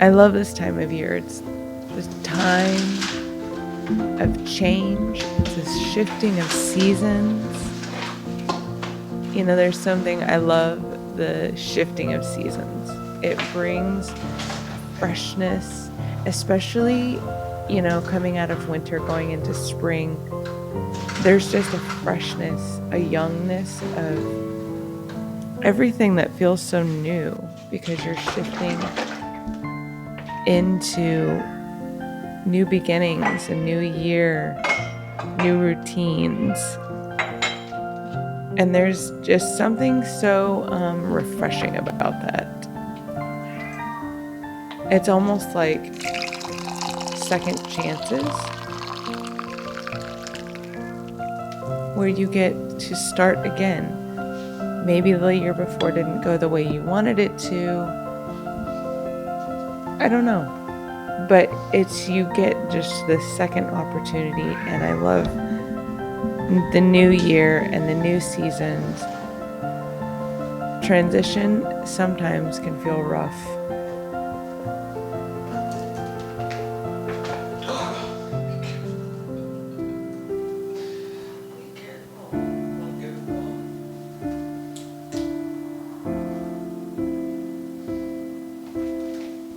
I love this time of year. It's this time of change. It's this shifting of seasons. You know, there's something, I love the shifting of seasons. It brings freshness, especially, you know, coming out of winter, going into spring. There's just a freshness, a youngness of everything that feels so new because you're shifting into new beginnings, a new year, new routines. And there's just something so refreshing about that. It's almost like second chances where you get to start again. Maybe the year before didn't go the way you wanted it to. I don't know, but it's, you get just the second opportunity, and I love the new year and the new seasons. Transition sometimes can feel rough.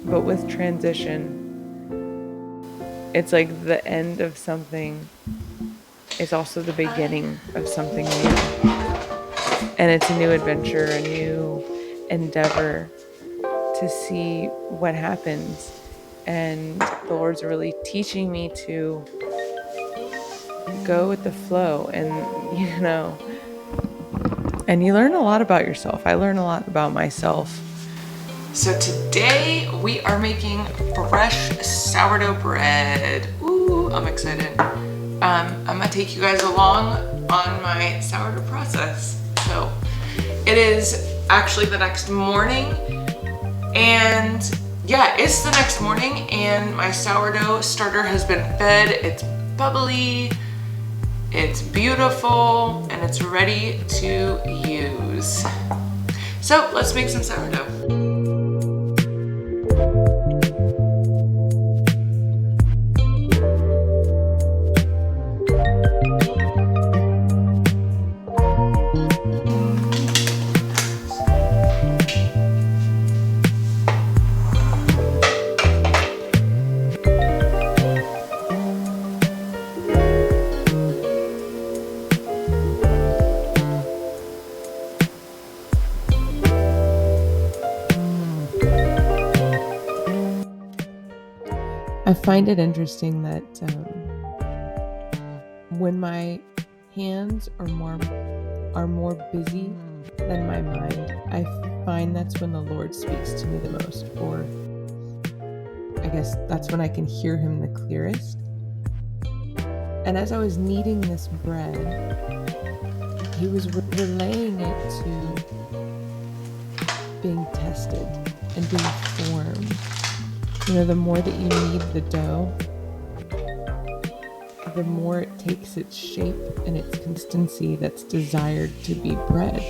But with transition, it's like the end of something is also the beginning of something new. And it's a new adventure, a new endeavor to see what happens. And the Lord's really teaching me to go with the flow, and, you know, and you learn a lot about yourself. I learn a lot about myself. So today we are making fresh sourdough bread. Ooh, I'm excited. I'm gonna take you guys along on my sourdough process. So it is actually the next morning, and yeah, it's the next morning, and my sourdough starter has been fed. It's bubbly, it's beautiful, and it's ready to use. So let's make some sourdough. I find it interesting that when my hands are more busy than my mind, I find that's when the Lord speaks to me the most, or I guess that's when I can hear him the clearest. And as I was kneading this bread, he was relaying it to being tested and being formed. You know, the more that you knead the dough, the more it takes its shape and its consistency that's desired to be bread.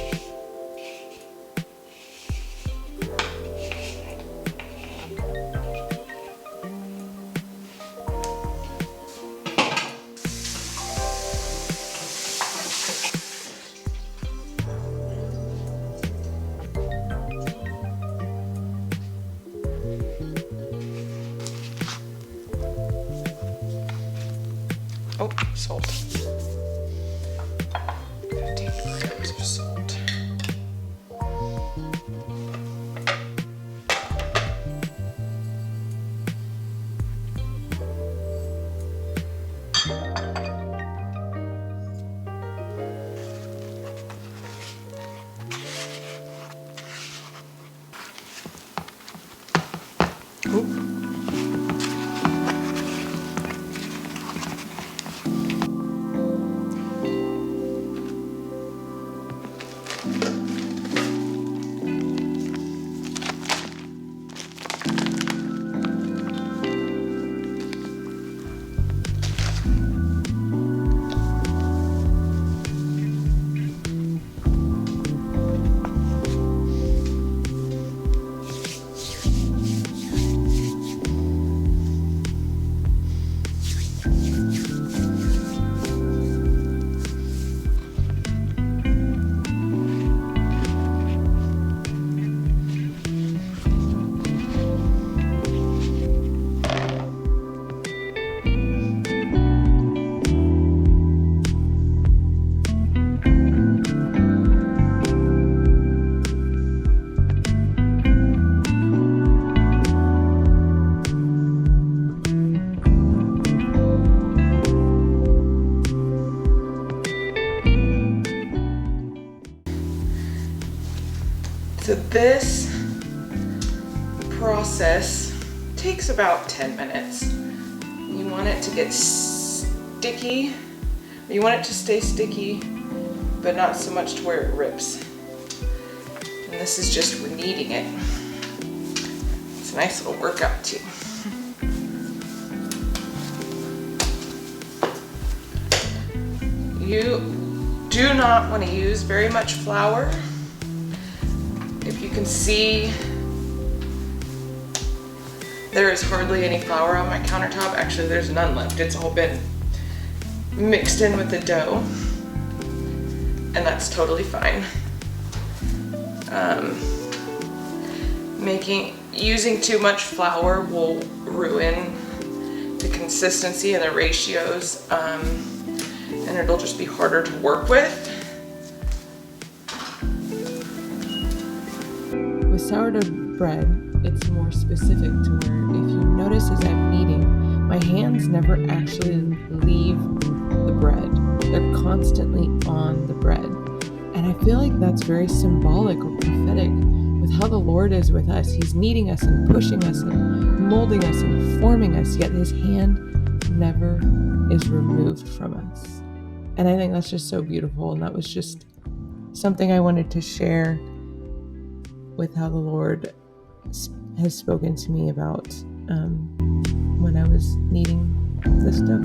Oh, salt. 15 grams of salt. So this process takes about 10 minutes. You want it to get sticky, or you want it to stay sticky, but not so much to where it rips. And this is just kneading it. It's a nice little workout too. You do not want to use very much flour. If you can see, there is hardly any flour on my countertop. Actually, there's none left. It's all been mixed in with the dough, and that's totally fine. Using too much flour will ruin the consistency and the ratios, and it'll just be harder to work with. With sourdough bread, it's more specific to where if you notice as I'm kneading, my hands never actually leave the bread. They're constantly on the bread. And I feel like that's very symbolic or prophetic with how the Lord is with us. He's kneading us and pushing us and molding us and forming us, yet his hand never is removed from us. And I think that's just so beautiful. And that was just something I wanted to share with how the Lord has spoken to me about when I was kneading this dough.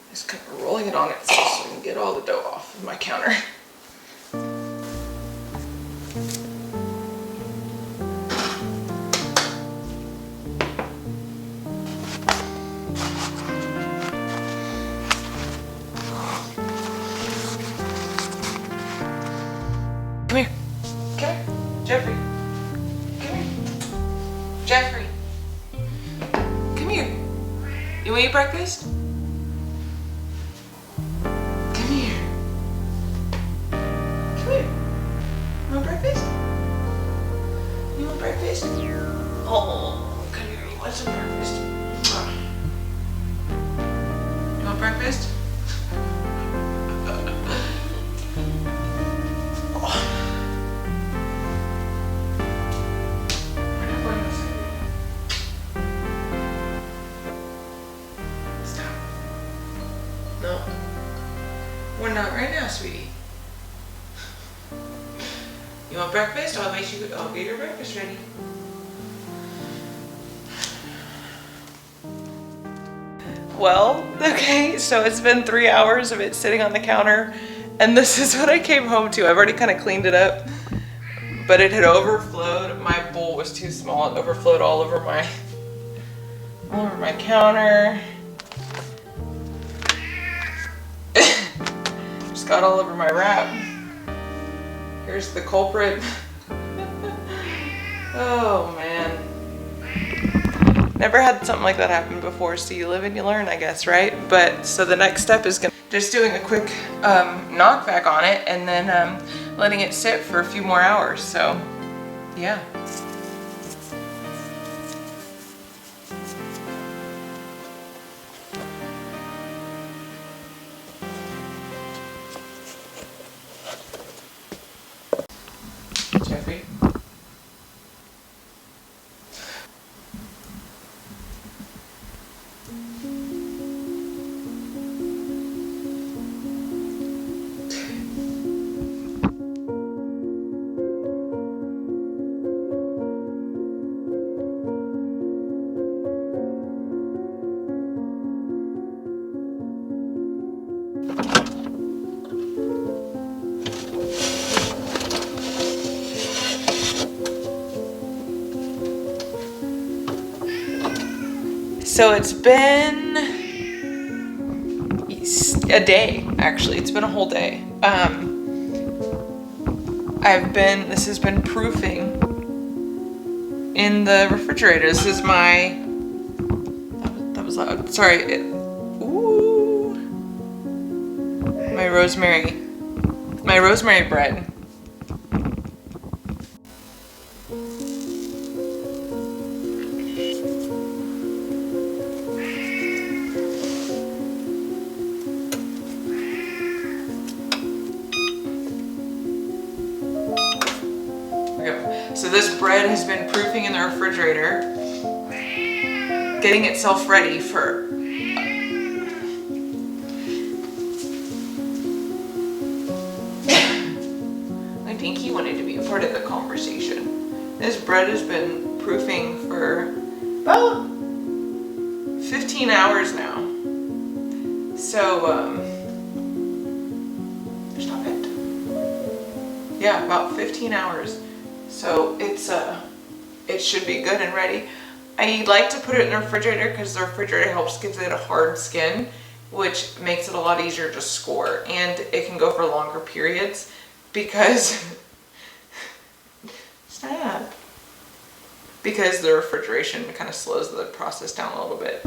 Just kind of rolling it on itself so I can get all the dough off of my counter. Come here. Come here. Jeffrey. Come here. Jeffrey. Come here. You want to eat breakfast? Come here. Come here. You want breakfast? You want breakfast? Oh, come here. You want some breakfast? You want breakfast? No, we're not right now, sweetie. You want breakfast? I'll get your breakfast ready. Well, okay, so it's been 3 hours of it sitting on the counter, and this is what I came home to. I've already kind of cleaned it up, but it had overflowed. My bowl was too small. It overflowed all over my counter. Just got all over my wrap. Here's the culprit. Oh man. Never had something like that happen before, so you live and you learn, I guess, right? But so the next step is just doing a quick knockback on it and then letting it sit for a few more hours. So yeah. So it's been a day, actually. It's been a whole day. This has been proofing in the refrigerator. This is my, that was loud. Sorry. My rosemary bread. So this bread has been proofing in the refrigerator, getting itself ready for I think he wanted to be a part of the conversation. This bread has been proofing for about 15 hours now. So stop it. Yeah, about 15 hours. So it should be good and ready. I like to put it in the refrigerator because the refrigerator gives it a hard skin, which makes it a lot easier to score, and it can go for longer periods because stop. Because the refrigeration kind of slows the process down a little bit.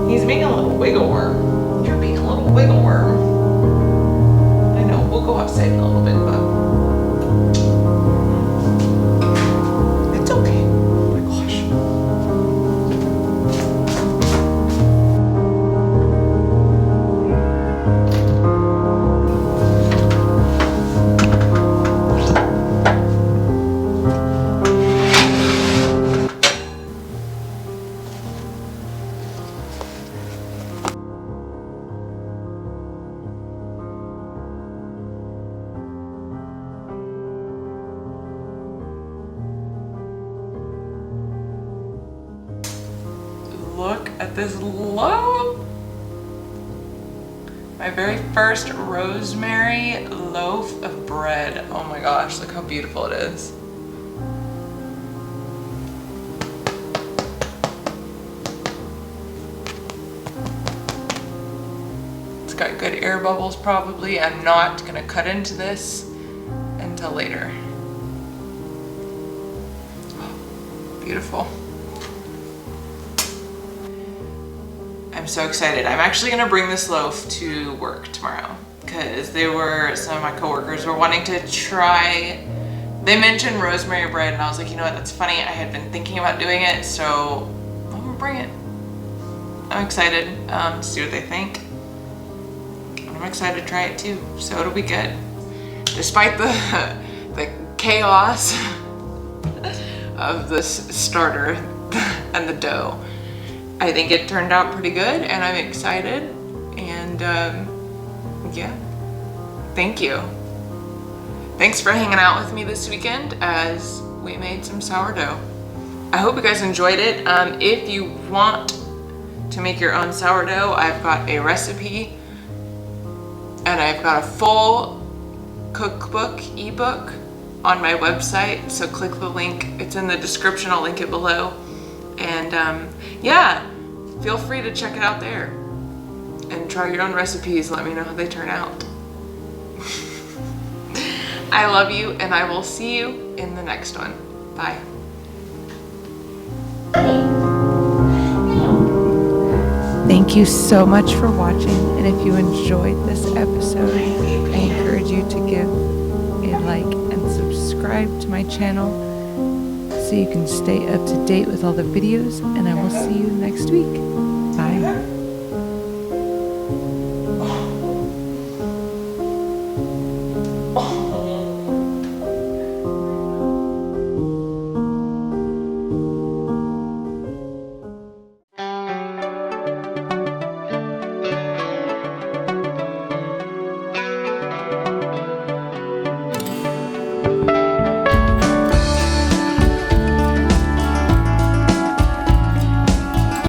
He's being a little wiggle worm. You're being a little wiggle worm. I know, we'll go outside in a little bit, but it's okay. Oh my gosh. Look at this loaf. My very first rosemary loaf of bread. Oh my gosh, look how beautiful it is. It's got good air bubbles probably. I'm not gonna cut into this until later. Oh, beautiful. I'm so excited. I'm actually gonna bring this loaf to work tomorrow because some of my coworkers were wanting to try. They mentioned rosemary bread and I was like, you know what, that's funny. I had been thinking about doing it, so I'm gonna bring it. I'm excited to see what they think. I'm excited to try it too, so it'll be good. Despite the chaos of this starter and the dough, I think it turned out pretty good and I'm excited, and yeah, thank you. Thanks for hanging out with me this weekend as we made some sourdough. I hope you guys enjoyed it. If you want to make your own sourdough, I've got a recipe and I've got a full cookbook ebook on my website, so click the link. It's in the description. I'll link it below. And yeah, feel free to check it out there and try your own recipes. Let me know how they turn out. I love you, and I will see you in the next one. Bye. Thank you so much for watching, and if you enjoyed this episode, I encourage you to give a like and subscribe to my channel so you can stay up to date with all the videos, and I will see you next week. Bye.